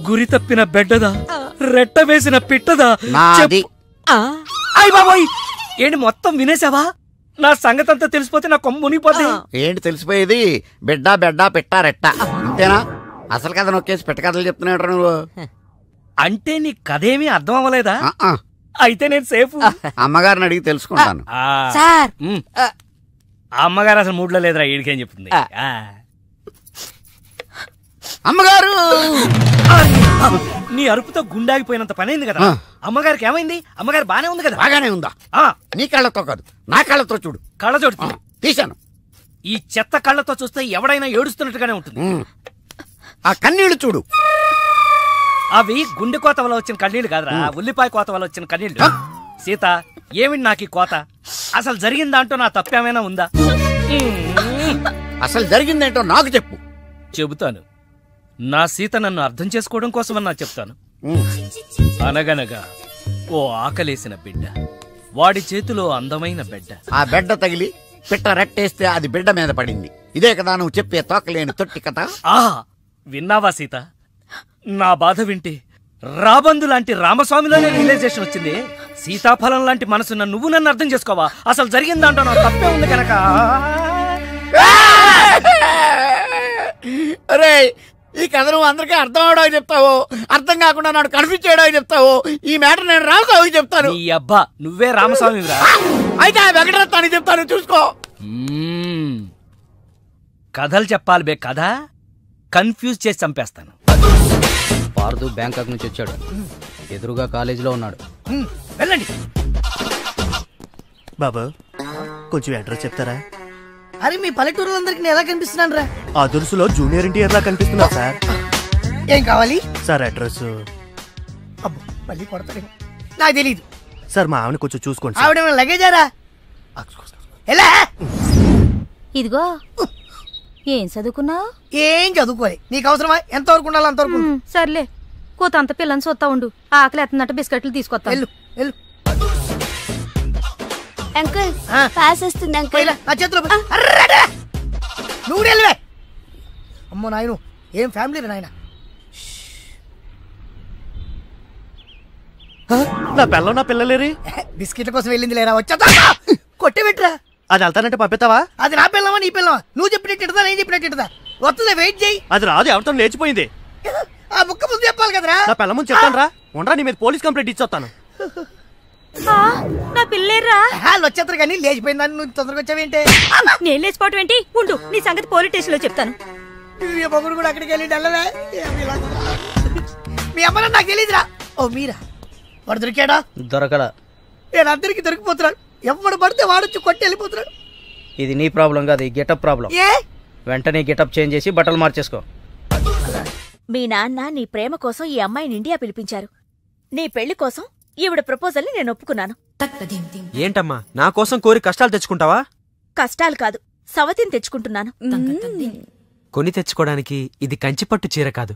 గురి తప్పిన బెడ్డదా, రెట్ట వేసిన పిట్టదా? అయ్ బాబోయ్, ఏంటి మొత్తం వినేసావా? నా సంగతంతా తెలిసిపోతే నా కొమ్ము మునిగిపోతే. ఏంటి తెలిసిపోయేది? బిడ్డ బెడ్డ పిట్ట రెట్ట అంతేనా? అసలు కథ నొక్కేసి పెట్ట కథలు చెప్తున్నాడు నువ్వు. అంటే నీ కథేమీ అర్థం అవ్వలేదా? అయితే నేను సేఫ్. అమ్మగారిని అడిగి తెలుసుకుంటాను. అమ్మగారు అసలు మూడ్లో లేదురా, ఈడికేం చెప్తుంది. అమ్మగారు నీ అరుపుతో గుండాగిపోయినంత పనైంది కదా. అమ్మగారికి ఏమైంది? అమ్మగారు బానే ఉంది కదా? బాగానే ఉందా? నీ కళ్ళతో కాదు, నా కళ్ళతో చూడు. కళ్ళజోడు తీశాను. ఈ చెత్త కళ్ళతో చూస్తే ఎవడైనా ఏడుస్తున్నట్టుగానే ఉంటుంది. ఆ కన్నీళ్లు చూడు. అవి గుండె కోత వల్ల వచ్చిన కన్నీళ్లు కాదురా, ఉల్లిపాయ కోత వల్ల వచ్చిన కన్నీళ్లు. సీత, ఏమిటి నాకు ఈ కోత? అసలు జరిగిందాంటో నా తప్పేమైనా ఉందా? అసలు జరిగిందేంటో నాకు చెప్పు. చెబుతాను. నా సీత నన్ను అర్థం చేసుకోవడం కోసమన్నా చెప్తాను. అనగనగా ఓ ఆకలేసిన బిడ్డ, వాడి చేతిలో అందమైన బెడ్డ. ఆ బెడ్డ తగిలి పిట్ట రెట్టేస్తే అది బిడ్డ మీద పడింది. ఇదే కదా నువ్వు చెప్పే తోకలేని తొట్టి కథ? విన్నావా సీత? నా బాధ వింటే రాబందు లాంటి రామస్వామిలోనే రియలైజేషన్ వచ్చింది. సీతాఫలం లాంటి మనసున్న నువ్వు నన్ను అర్థం చేసుకోవా? అసలు జరిగిందంటో నా తప్పే ఉంది కనుక. అరే, ఈ కథ నువ్వు అందరికీ అర్థం అవడానికి చెప్తావు, అర్థం కాకుండా నాడు కన్ఫ్యూజ్ చేయడానికి చెప్తావు. ఈ మ్యాటర్ నేను రామస్వామికి చెప్తాను. ఈ అబ్బా, నువ్వే రామస్వామిరా? అయితే ఆ వెంకటరత్నానికి చెప్తాను, చూసుకో. కథలు చెప్పాలి బే, కథ కన్ఫ్యూజ్ చేసి చంపేస్తాను. పార్దు బ్యాంకాక్ నుంచి వచ్చాడు, ఎదురుగా కాలేజీలో ఉన్నాడు. వెళ్ళండి. బాబు, కొంచెం అడ్రస్ చెప్తారా? అరే, మీ పల్లెటూరులందరికీ నేను ఎలా కనిపిస్తున్నాను రా? ఆ దురుసులో జూనియర్ ఎన్టీఆర్ లా కనిపిస్తున్నా సార్. ఏం కావాలి సార్? అడ్రస్. అబ్బో, మళ్ళీ కొడతాడు. నాకు తెలీదు సార్. మా ఆవిడ కొంచెం చూసుకోండి. ఆవిడ లగేజారా? ఎలా? ఇదిగో, ఏం చదువుకున్నావు? ఏం చదువుకోలే. నీకు అవసరమా? ఎంతవరకు ఉండాలి అంతవరకు. సర్లే, కూతంత పిల్లని చూస్తా ఉండు. ఆకలి ఎత్తున్నట్టు బిస్కెట్లు తీసుకొస్తా. అంకుల్, పాస్ వస్తుంది అంకుల్. నా చేతిలో నువ్వు వెళ్ళవే. అమ్మో నాయను, ఏం ఫ్యామిలీ నాయన. నా పిల్ల, నా పిల్లలేరి? బిస్కెట్ల కోసం వెళ్ళింది లేరా? వచ్చా కొట్టి పెట్టరా. అది వెళ్తానంటే పంపిస్తావా? అది నా పిల్లవా నీ పిల్లవా? నువ్వు చెప్పినట్టు నేను చెప్పినట్టు వస్తుందా? వెయిట్ చేయి. అది రాదు, ఎవరితో లేచిపోయింది. ఆ బుక్క ముందు చెప్పాలి కదరా. నా పిల్ల ముందు చెప్తాను రా. ఉండరా, నీ మీద పోలీస్ కంప్లైంట్ ఇచ్చొస్తాను. నా పిల్లేరా వచ్చేస్తారు కానీ లేచిపోయిందని నువ్వు తొందరగా వచ్చావేంటే? నేను లేచిపోవటం ఏంటి? ఉండు, నీ సంగతి పోలీస్ స్టేషన్ లో చెప్తాను. పొగుడు కూడా అక్కడికి వెళ్ళి వెళ్ళవే. మీ అమ్మ నాకు తెలియదురా. ఓ మీరా? వాడు దొరికాడా? దొరకడా? నేను అందరికి దొరికిపోతున్నాడు. ఎవడు పడితే వాడొచ్చి కొట్టి వెళ్ళిపోతున్నాడు. ఇది నీ ప్రాబ్లం కాదు, ఈ గెటప్ ప్రాబ్లం. వెంటనే గెటప్ చేంజ్ చేసి బట్టలు మార్చేసుకో. మీ నాన్న నీ ప్రేమ కోసం ఈ అమ్మాయిని ఇండియా పిలిపించారు. నీ పెళ్లి కోసం ఈవిడ ప్రపోజల్ని నేను ఒప్పుకున్నాను. ఏంటమ్మా, నా కోసం కోరి కష్టాలు తెచ్చుకుంటావా? కష్టాలు కాదు, సవతిని తెచ్చుకుంటున్నాను. కొని తెచ్చుకోవడానికి ఇది కంచిపట్టు చీర కాదు,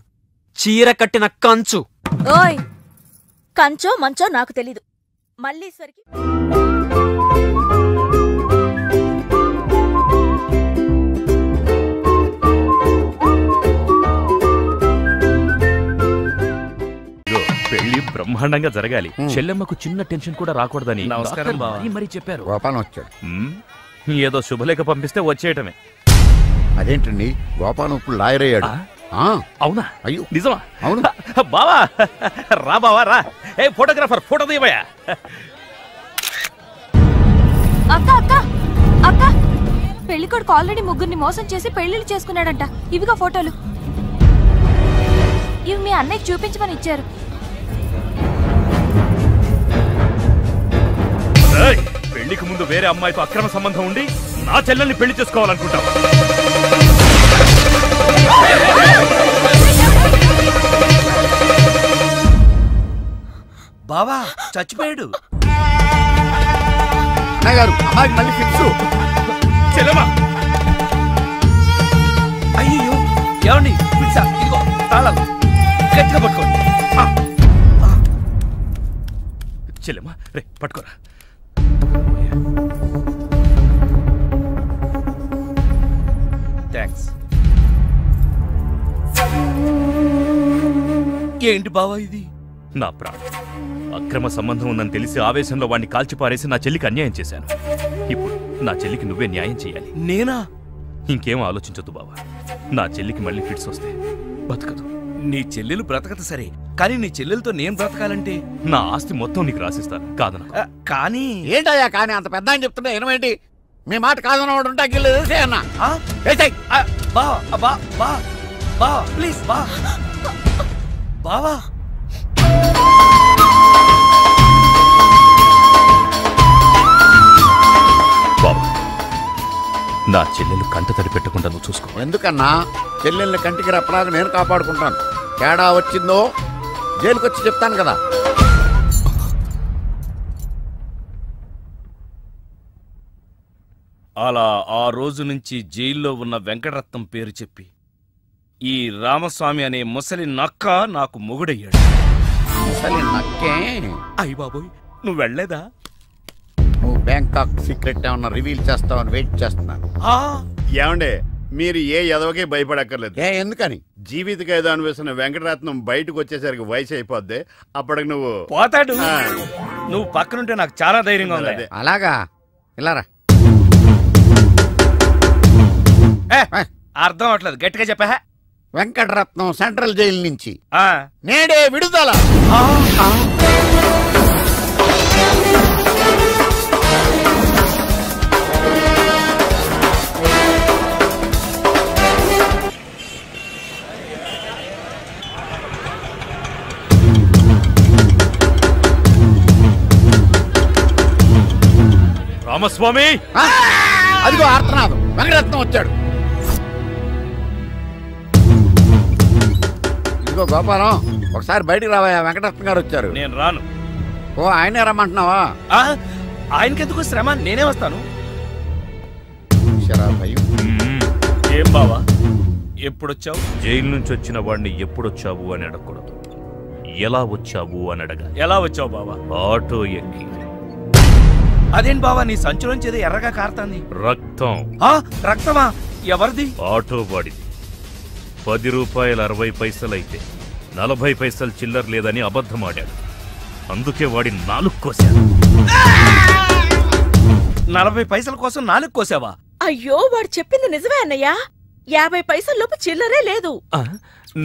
చీర కట్టిన కంచు. ఓయ్, కంచో మంచో నాకు తెలీదు. మల్లీశ్వరికి పెళ్లి బ్రహ్మాండంగా జరగాలి. చెల్లెమ్మకు చిన్న టెన్షన్ కూడా రాకూడదని నమస్కారం మరి చెప్పారు. గోపాలం వచ్చాడు. ఏదో శుభలేఖ పంపిస్తే వచ్చేయటమే. అదేంటండి, గోపాలం ఇప్పుడు లాయర్ అయ్యాడు. అవునా? అయ్యో నిజమా? అవును బావా, రా బావా రా. ఏ ఫోటోగ్రాఫర్, ఫోటో తీయవయ్యా. అక్క అక్క అక్క, పెళ్లికొడుకు ఆల్రెడీ ముగ్గురిని మోసం చేసి పెళ్లిళ్ళు చేసుకున్నాడంట. ఇవిగా ఫోటోలు. ఇవి మీ అన్నయ్యకి చూపించమని ఇచ్చారు. పెళ్లికి ముందు వేరే అమ్మాయితో అక్రమ సంబంధం ఉండి నా చెల్లెల్ని పెళ్లి చేసుకోవాలనుకుంటావు? బావా చచ్చిపోయాడు. అమ్మాయికి మళ్ళీ ఫిక్స్. చెల్లెమ్మా, అయ్యో ఏమండి, పిలిచా ఇదిగో తాళాలు గట్టిగా పట్టుకోండి. చెల్లెమ్మా రే పట్టుకోరా. థ్యాంక్స్. ఏంటి బావా ఇది? నా ప్రాణం. అక్రమ సంబంధం ఉందని తెలిసి ఆవేశంలో వాడిని కాల్చిపారేసి నా చెల్లికి అన్యాయం చేశాను. ఇప్పుడు నా చెల్లికి నువ్వే న్యాయం చేయాలి. నేనా? ఇంకేం ఆలోచించొద్దు బావా. నా చెల్లికి మళ్ళీ ఫిట్స్ వస్తే బతకదు. నీ చెల్లెలు బ్రతకదు సరే, కానీ నీ చెల్లెలతో నేను బ్రతకాలంటే నా ఆస్తి మొత్తం నీకు రాసిస్తాను. కాదన కానీ ఏంటయ్యా కానీ అంత పెద్ద అని చెప్తుంటే ఏమేంటి? మీ మాట కాదన్నవాడు ఉంటా అన్న. ప్లీజ్ బా బావా. బాబా, నా చెల్లెలు కంట తడి పెట్టకుండా నువ్వు చూసుకో. ఎందుకన్నా? చెల్లెల్ని కంటికి రెప్పలాగా నేను కాపాడుకుంటాను. తేడా వచ్చిందో జైలుకి వచ్చి చెప్తాను కదా. అలా ఆ రోజు నుంచి జైల్లో ఉన్న వెంకటరత్నం పేరు చెప్పి ఈ రామస్వామి అనే ముసలి నక్క నాకు మొగుడయ్యాడు. ముసలి నక్కే? అయ్య బాబోయ్, నువ్వు వెళ్ళలేదా? నువ్వు బ్యాంకాక్ సీక్రెట్ ఏమన్నా రివీల్ చేస్తావని వెయిట్ చేస్తున్నాను. ఏమండే, మీరు ఏ ఎదవకే భయపడక్కర్లేదు. ఎందుకని? జీవిత ఖైదు అనుభవిస్తున్న వెంకటరత్నం బయటకు వచ్చేసరికి వయసు అయిపోద్ది. అప్పటికి నువ్వు పోతాడు. నువ్వు పక్కనుంటే నాకు చాలా ధైర్యంగా ఉంది. అలాగా? ఇలారా. అర్థం అవట్లేదు, గట్టిగా చెప్పా. వెంకటరత్నం సెంట్రల్ జైలు నుంచి నేడే విడుదల. రామస్వామి, అదిగో ఆర్తనాదం. వెంకటరత్నం వచ్చాడు. ఇదిగో గోపాలం, ఒకసారి బయటికి రావా. వెంకటరత్నం గారు వచ్చారు. నేను రాను. ఓ, ఆయనే రమ్మంటున్నావా? ఆయనకెందుకు శ్రమ, నేనే వస్తాను. ఏం బావా, ఎప్పుడొచ్చావు? జైలు నుంచి వచ్చిన వాడిని ఎప్పుడొచ్చావు అని అడగకూడదు, ఎలా వచ్చావు అని అడగాలి. ఎలా వచ్చావు బావా? ఆటో ఎక్కి. అదేం బావా, నీ సంచులోంచి ఏదో ఎర్రగా కారుతాంది. రక్తం. రక్తమా? ఎవరిది? ఆటో వాడిది. 10 రూపాయలు 60 పైసలైతే 40 పైసలు చిల్లర లేదని అబద్ధమాడాడు. అందుకే వాడి 4 కోశాడు. 40 పైసల కోసం నాలుగు కోసావా? అయ్యో వాడు చెప్పింది నిజమే అన్నయ్యా. 50 పైసల్లోపు చిల్లరే లేదు.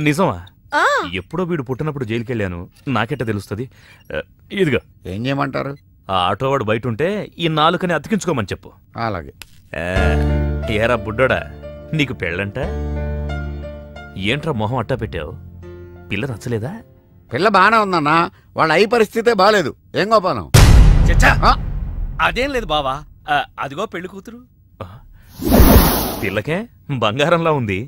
నిజమా? ఆ ఎప్పుడో వీడు పుట్టినప్పుడు జైలుకెళ్ళాను, నాకెట్ట తెలుస్తుంది? ఇదిగో. ఏం చేయమంటారు? ఆ ఆటోవాడు బయట ఉంటే ఈ 4 అతికించుకోమని చెప్పు. అలాగే. ఏరా బుడ్డోడా, నీకు పెళ్ళంట? ఏంట్రా మొహం అట్టా పెట్టావు? పిల్ల నచ్చలేదా? పిల్ల బానే ఉందన్నా, వాళ్ళ అయి పరిస్థితే బాలేదు. ఏం గోపాలం? అదేం లేదు బావా, అదిగో పెళ్లి కూతురు. పిల్లకే బంగారంలా ఉంది.